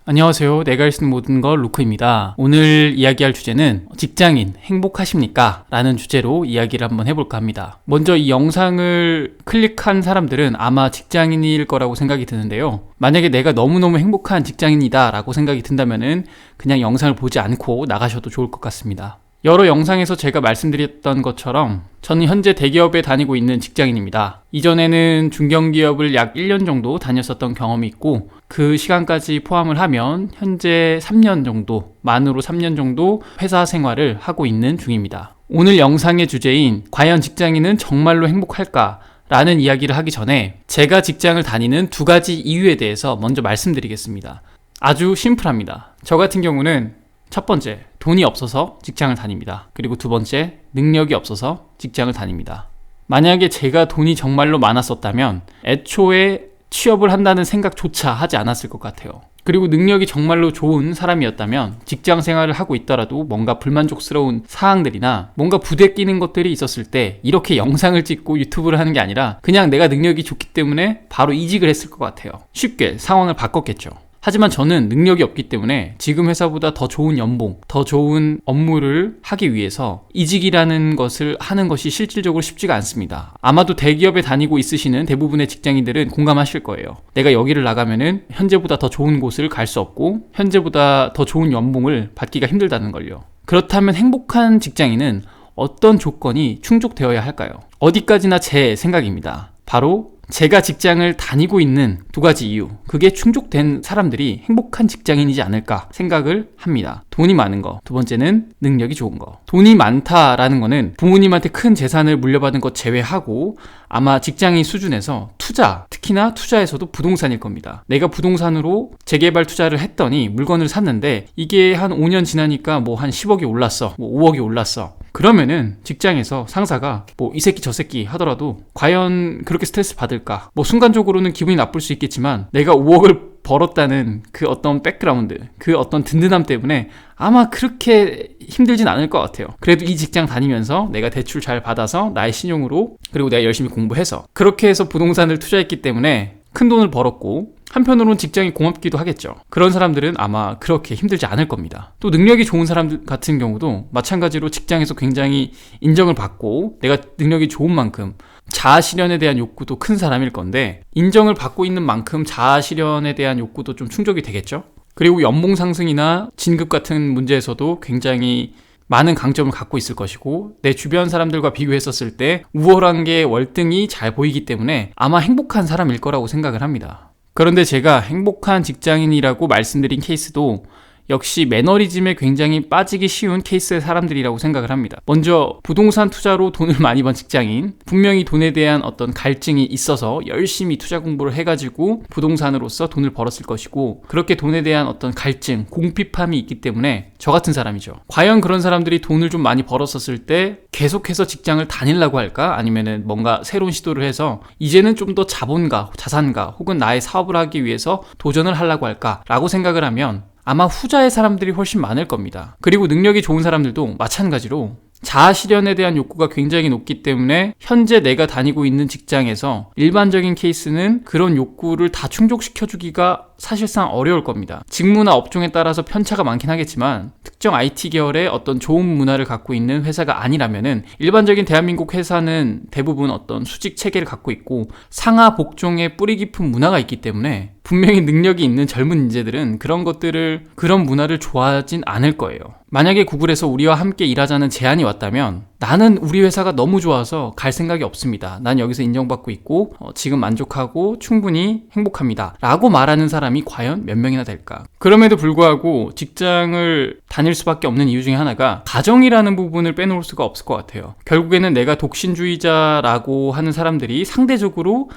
안녕하세요. 내가 할 수 있는 모든 걸 루크입니다. 오늘 이야기할 주제는 직장인 행복하십니까? 라는 주제로 이야기를 한번 해볼까 합니다. 먼저 이 영상을 클릭한 사람들은 아마 직장인일 거라고 생각이 드는데요. 만약에 내가 너무너무 행복한 직장인이다 라고 생각이 든다면은 그냥 영상을 보지 않고 나가셔도 좋을 것 같습니다. 여러 영상에서 제가 말씀드렸던 것처럼 저는 현재 대기업에 다니고 있는 직장인입니다. 이전에는 중견기업을 약 1년 정도 다녔었던 경험이 있고 그 시간까지 포함을 하면 현재 3년 정도, 만으로 3년 정도 회사 생활을 하고 있는 중입니다. 오늘 영상의 주제인 과연 직장인은 정말로 행복할까? 라는 이야기를 하기 전에 제가 직장을 다니는 두 가지 이유에 대해서 먼저 말씀드리겠습니다. 아주 심플합니다. 저 같은 경우는 첫 번째, 돈이 없어서 직장을 다닙니다. 그리고 두 번째, 능력이 없어서 직장을 다닙니다. 만약에 제가 돈이 정말로 많았었다면 애초에 취업을 한다는 생각조차 하지 않았을 것 같아요. 그리고 능력이 정말로 좋은 사람이었다면 직장 생활을 하고 있더라도 뭔가 불만족스러운 사항들이나 뭔가 부대끼는 것들이 있었을 때 이렇게 영상을 찍고 유튜브를 하는 게 아니라 그냥 내가 능력이 좋기 때문에 바로 이직을 했을 것 같아요. 쉽게 상황을 바꿨겠죠. 하지만 저는 능력이 없기 때문에 지금 회사보다 더 좋은 연봉, 더 좋은 업무를 하기 위해서 이직이라는 것을 하는 것이 실질적으로 쉽지가 않습니다. 아마도 대기업에 다니고 있으시는 대부분의 직장인들은 공감하실 거예요. 내가 여기를 나가면은 현재보다 더 좋은 곳을 갈 수 없고 현재보다 더 좋은 연봉을 받기가 힘들다는 걸요. 그렇다면 행복한 직장인은 어떤 조건이 충족되어야 할까요? 어디까지나 제 생각입니다. 바로 제가 직장을 다니고 있는 두 가지 이유, 그게 충족된 사람들이 행복한 직장인이지 않을까 생각을 합니다. 돈이 많은 거, 두 번째는 능력이 좋은 거. 돈이 많다라는 거는 부모님한테 큰 재산을 물려받은 것 제외하고 아마 직장인 수준에서 투자, 특히나 투자에서도 부동산일 겁니다. 내가 부동산으로 재개발 투자를 했더니 물건을 샀는데 이게 한 5년 지나니까 뭐 한 10억이 올랐어, 뭐 5억이 올랐어. 그러면은 직장에서 상사가 뭐 이 새끼 저 새끼 하더라도 과연 그렇게 스트레스 받을까? 뭐 순간적으로는 기분이 나쁠 수 있겠지만 내가 5억을 벌었다는 그 어떤 백그라운드, 그 어떤 든든함 때문에 아마 그렇게 힘들진 않을 것 같아요. 그래도 이 직장 다니면서 내가 대출 잘 받아서 나의 신용으로, 그리고 내가 열심히 공부해서 그렇게 해서 부동산을 투자했기 때문에 큰 돈을 벌었고 한편으로는 직장이 고맙기도 하겠죠. 그런 사람들은 아마 그렇게 힘들지 않을 겁니다. 또 능력이 좋은 사람들 같은 경우도 마찬가지로 직장에서 굉장히 인정을 받고 내가 능력이 좋은 만큼 자아실현에 대한 욕구도 큰 사람일 건데 인정을 받고 있는 만큼 자아실현에 대한 욕구도 좀 충족이 되겠죠. 그리고 연봉 상승이나 진급 같은 문제에서도 굉장히 많은 강점을 갖고 있을 것이고 내 주변 사람들과 비교했었을 때 우월한 게 월등히 잘 보이기 때문에 아마 행복한 사람일 거라고 생각을 합니다. 그런데 제가 행복한 직장인이라고 말씀드린 케이스도 역시 매너리즘에 굉장히 빠지기 쉬운 케이스의 사람들이라고 생각을 합니다. 먼저 부동산 투자로 돈을 많이 번 직장인, 분명히 돈에 대한 어떤 갈증이 있어서 열심히 투자 공부를 해가지고 부동산으로서 돈을 벌었을 것이고 그렇게 돈에 대한 어떤 갈증, 공핍함이 있기 때문에 저 같은 사람이죠. 과연 그런 사람들이 돈을 좀 많이 벌었었을 때 계속해서 직장을 다니려고 할까? 아니면은 뭔가 새로운 시도를 해서 이제는 좀 더 자본가, 자산가 혹은 나의 사업을 하기 위해서 도전을 하려고 할까? 라고 생각을 하면 아마 후자의 사람들이 훨씬 많을 겁니다. 그리고 능력이 좋은 사람들도 마찬가지로 자아실현에 대한 욕구가 굉장히 높기 때문에 현재 내가 다니고 있는 직장에서 일반적인 케이스는 그런 욕구를 다 충족시켜주기가 사실상 어려울 겁니다. 직무나 업종에 따라서 편차가 많긴 하겠지만 특정 IT 계열의 어떤 좋은 문화를 갖고 있는 회사가 아니라면은 일반적인 대한민국 회사는 대부분 어떤 수직 체계를 갖고 있고 상하 복종의 뿌리 깊은 문화가 있기 때문에 분명히 능력이 있는 젊은 인재들은 그런 문화를 좋아하진 않을 거예요. 만약에 구글에서 우리와 함께 일하자는 제안이 왔다면 나는 우리 회사가 너무 좋아서 갈 생각이 없습니다. 난 여기서 인정받고 있고 지금 만족하고 충분히 행복합니다. 라고 말하는 사람이 과연 몇 명이나 될까? 그럼에도 불구하고 직장을 다닐 수밖에 없는 이유 중에 하나가 가정이라는 부분을 빼놓을 수가 없을 것 같아요. 결국에는 내가 독신주의자라고 하는 사람들이 상대적으로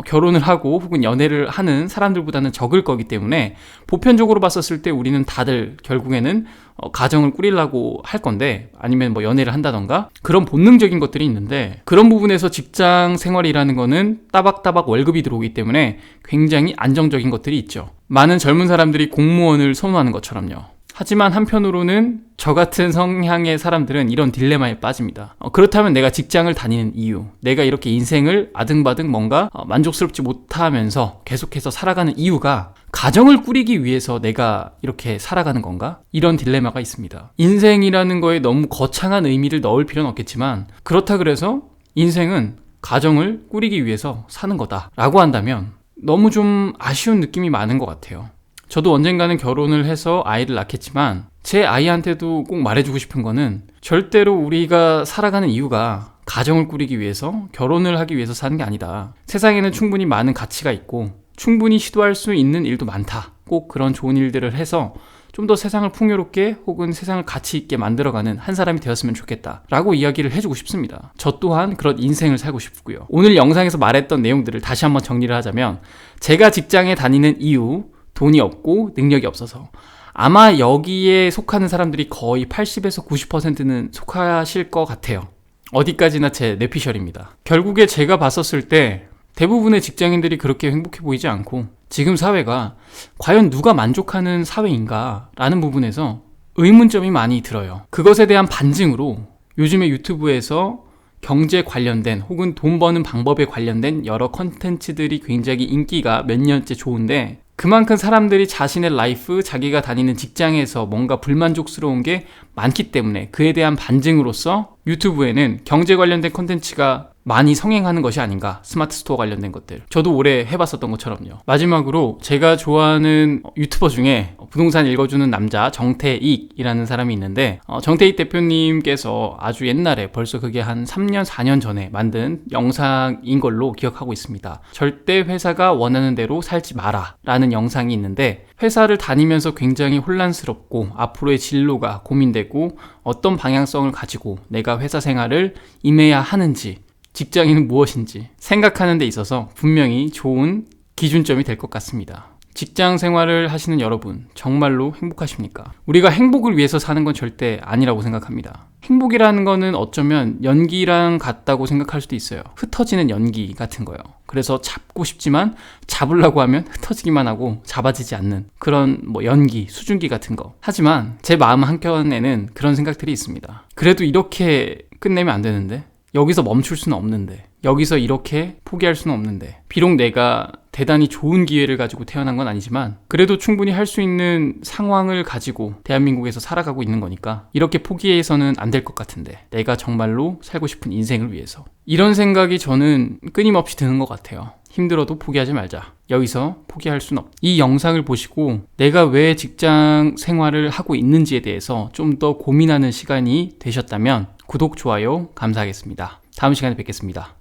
결혼을 하고 혹은 연애를 하는 사람들보다는 적을 거기 때문에 보편적으로 봤었을 때 우리는 다들 결국에는 가정을 꾸리려고 할 건데 아니면 뭐 연애를 한다던가 그런 본능적인 것들이 있는데 그런 부분에서 직장 생활이라는 거는 따박따박 월급이 들어오기 때문에 굉장히 안정적인 것들이 있죠. 많은 젊은 사람들이 공무원을 선호하는 것처럼요. 하지만 한편으로는 저 같은 성향의 사람들은 이런 딜레마에 빠집니다. 그렇다면 내가 직장을 다니는 이유, 내가 이렇게 인생을 아등바등 뭔가 만족스럽지 못하면서 계속해서 살아가는 이유가 가정을 꾸리기 위해서 내가 이렇게 살아가는 건가? 이런 딜레마가 있습니다. 인생이라는 거에 너무 거창한 의미를 넣을 필요는 없겠지만 그렇다 그래서 인생은 가정을 꾸리기 위해서 사는 거다 라고 한다면 너무 좀 아쉬운 느낌이 많은 것 같아요. 저도 언젠가는 결혼을 해서 아이를 낳겠지만 제 아이한테도 꼭 말해주고 싶은 거는 절대로 우리가 살아가는 이유가 가정을 꾸리기 위해서, 결혼을 하기 위해서 사는 게 아니다. 세상에는 충분히 많은 가치가 있고 충분히 시도할 수 있는 일도 많다. 꼭 그런 좋은 일들을 해서 좀 더 세상을 풍요롭게 혹은 세상을 가치 있게 만들어가는 한 사람이 되었으면 좋겠다 라고 이야기를 해주고 싶습니다. 저 또한 그런 인생을 살고 싶고요. 오늘 영상에서 말했던 내용들을 다시 한번 정리를 하자면 제가 직장에 다니는 이유, 돈이 없고 능력이 없어서, 아마 여기에 속하는 사람들이 거의 80에서 90%는 속하실 것 같아요. 어디까지나 제 뇌피셜입니다. 결국에 제가 봤었을 때 대부분의 직장인들이 그렇게 행복해 보이지 않고 지금 사회가 과연 누가 만족하는 사회인가 라는 부분에서 의문점이 많이 들어요. 그것에 대한 반증으로 요즘에 유튜브에서 경제 관련된 혹은 돈 버는 방법에 관련된 여러 컨텐츠들이 굉장히 인기가 몇 년째 좋은데, 그만큼 사람들이 자신의 라이프, 자기가 다니는 직장에서 뭔가 불만족스러운 게 많기 때문에 그에 대한 반증으로서 유튜브에는 경제 관련된 컨텐츠가 많이 성행하는 것이 아닌가. 스마트 스토어 관련된 것들, 저도 오래 해봤었던 것처럼요. 마지막으로 제가 좋아하는 유튜버 중에 부동산 읽어주는 남자 정태익이라는 사람이 있는데, 정태익 대표님께서 아주 옛날에, 벌써 그게 한 3년 4년 전에 만든 영상인 걸로 기억하고 있습니다. 절대 회사가 원하는 대로 살지 마라 라는 영상이 있는데, 회사를 다니면서 굉장히 혼란스럽고 앞으로의 진로가 고민되고 어떤 방향성을 가지고 내가 회사 생활을 임해야 하는지, 직장인은 무엇인지 생각하는 데 있어서 분명히 좋은 기준점이 될 것 같습니다. 직장 생활을 하시는 여러분, 정말로 행복하십니까? 우리가 행복을 위해서 사는 건 절대 아니라고 생각합니다. 행복이라는 거는 어쩌면 연기랑 같다고 생각할 수도 있어요. 흩어지는 연기 같은 거요. 그래서 잡고 싶지만 잡으려고 하면 흩어지기만 하고 잡아지지 않는 그런 연기, 수증기 같은 거. 하지만 제 마음 한켠에는 그런 생각들이 있습니다. 그래도 이렇게 끝내면 안 되는데, 여기서 멈출 수는 없는데, 여기서 이렇게 포기할 수는 없는데, 비록 내가 대단히 좋은 기회를 가지고 태어난 건 아니지만 그래도 충분히 할 수 있는 상황을 가지고 대한민국에서 살아가고 있는 거니까 이렇게 포기해서는 안 될 것 같은데, 내가 정말로 살고 싶은 인생을 위해서. 이런 생각이 저는 끊임없이 드는 것 같아요. 힘들어도 포기하지 말자. 여기서 포기할 수는 없다. 이 영상을 보시고 내가 왜 직장 생활을 하고 있는지에 대해서 좀 더 고민하는 시간이 되셨다면 구독, 좋아요 감사하겠습니다. 다음 시간에 뵙겠습니다.